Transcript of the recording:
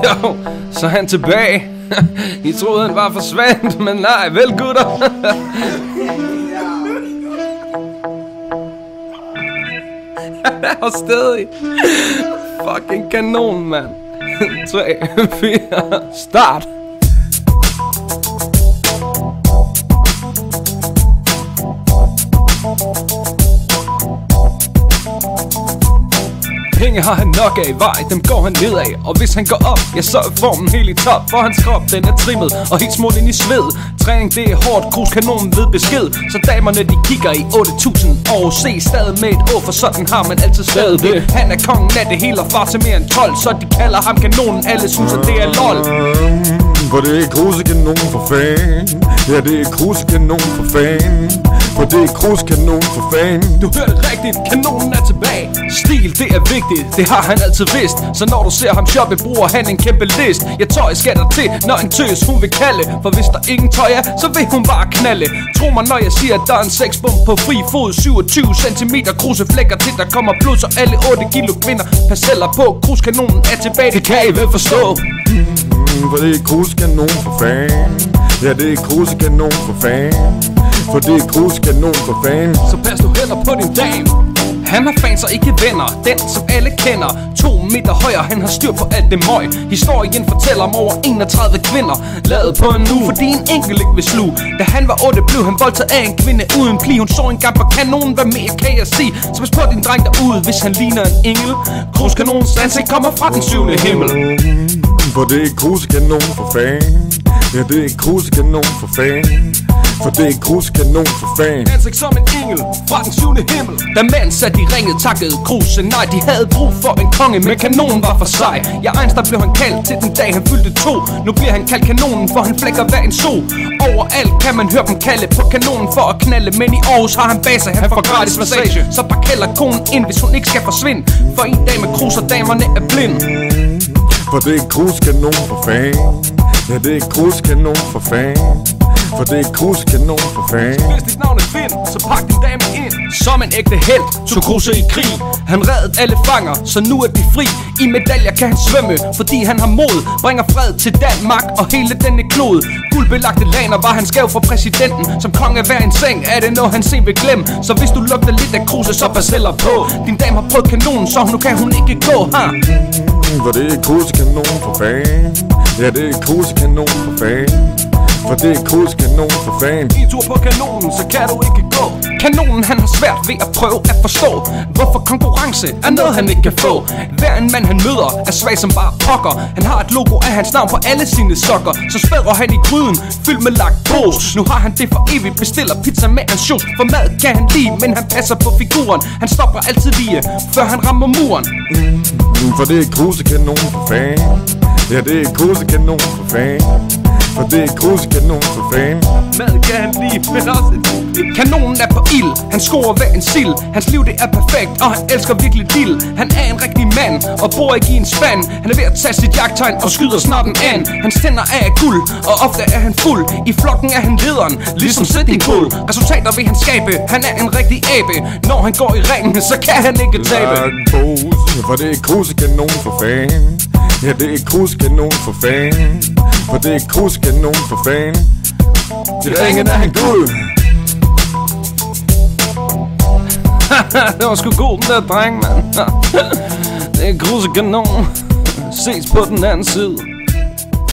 Jo, så er han tilbage. I troede han var forsvandt, men nej, vel gutter. Han er jo stadig fucking kanon, mand. 3, 4, start. Penge har han nok af, vej, dem går han ned af. Og hvis han går op, ja så er formen helt i top. For hans krop, den er trimmet og helt smurt ind i sved. Træning det er hårdt, kruskanonen ved besked. Så damerne de kigger i 8000 år. Se stadig med et å, for sådan har man altid stadig det. Han er kongen af det hele og far til mere end 12. Så de kalder ham kanonen, alle synes at det er lol. For det er krusekanon for fan. Ja, det er krusekanon for fan. For det er krusekanon for fan. Du hørte rigtigt, kanonen er tilbage. Stil, det er vigtigt, det har han altid vidst. Så når du ser ham shoppe, bruger han en kæmpe list. Jeg tøj skal der til, når en tøs hun vil kalde. For hvis der ingen tøj er, så vil hun bare knalde. Tro mig, når jeg siger, at der er en sexbomb på fri fod. 27 cm kruseflækker til, der kommer blod. Så alle 8 kilo kvinder passeller på. Kruskanonen er tilbage, det kan I vel forstå. For det er krusekanon for fan. Ja, det er krusekanon for fan. For det er krusekanon for fan. Så pas du heller på din dame. Han har fans og ikke venner, den som alle kender. 2 meter højere, han har styr på alt det møg. Historien fortæller om over 31 kvinder lavet på en uge, fordi en enkelt ikke vil sluge. Da han var 8, blev han voldtaget af en kvinde uden pli. Hun så en gang på kanonen, hvad mere kan jeg sige? Så pas på din dreng derude, hvis han ligner en engel. Kruskanonens ansigt kommer fra den 7. himmel. For det er krusekanon for fan. Ja, det er krusekanon for fan. For det er krusekanon for fan. Ansigt som en engel fra den 7. himmel. Da mænd satte i ringet, takkede Kruse nej. De havde brug for en konge, men kanonen var for sej. Ja, Einstein blev han kaldt til den dag han fyldte 2. Nu bliver han kaldt kanonen, for han flækker hver en so. Overalt kan man høre dem kalde på kanonen for at knalde. Men i Aarhus har han base, han får gratis massage. Så bare kalder konen ind, hvis hun ikke skal forsvinde. For en dag med Kruse og damerne er blind. For det er krusekanon for fan. Ja, det er krusekanon for fan. For det er krusekanon for fan. Hvis dit navn er Finn, så pak din dame ind. Som en ægte helt, tog Kruse i krig. Han reddede alle fanger, så nu er de fri. I medaljer kan han svømme, fordi han har mod. Bringer fred til Danmark og hele denne klode. Guldbelagte laner var han skæv for præsidenten. Som konge af hver en seng er det noget han sen vil glemme. Så hvis du lugter lidt af Kruse, så pas heller på. Din dame har prøvet kanonen, så nu kan hun ikke gå, ha? For det er krusekanon for fan. Ja, det er krusekanon for fan. For det er krusekanon for fan. En tur på kanonen, så kan du ikke gå. Kanonen han har svært ved at prøve at forstå, hvorfor konkurrence er noget han ikke kan få. Hver en mand han møder er svag som bare pokker. Han har et logo af hans navn på alle sine sokker. Så spæder han i gryden, fyldt med laktose. Nu har han det for evigt, bestiller pizza med ansjos. For mad kan han lide, men han passer på figuren. Han stopper altid lige, før han rammer muren. For det er krusekanon for fan. Ja, det er krusekanon for fan. For det er krusekanon for fan. Mad kan han lide, men også kanonen er på ild, han scorer hver en sild. Hans liv det er perfekt, og han elsker virkelig dild. Han er en rigtig mand, og bor ikke i en spand. Han er ved at tage sit jagttegn og skyder snappen an. Hans tænder er af guld, og ofte er han fuld. I flokken er han lederen, ligesom Sitting Bull. Resultater vil han skabe, han er en rigtig abe. Når han går i ringen, så kan han ikke tabe. For det er krusekanon for fan. Ja, det er krusekanon for fan. For det er krusekanon for fan. I ringen er han guld. Det var sgu god den der dreng, mand. Det er krusekanon. Ses på den anden side.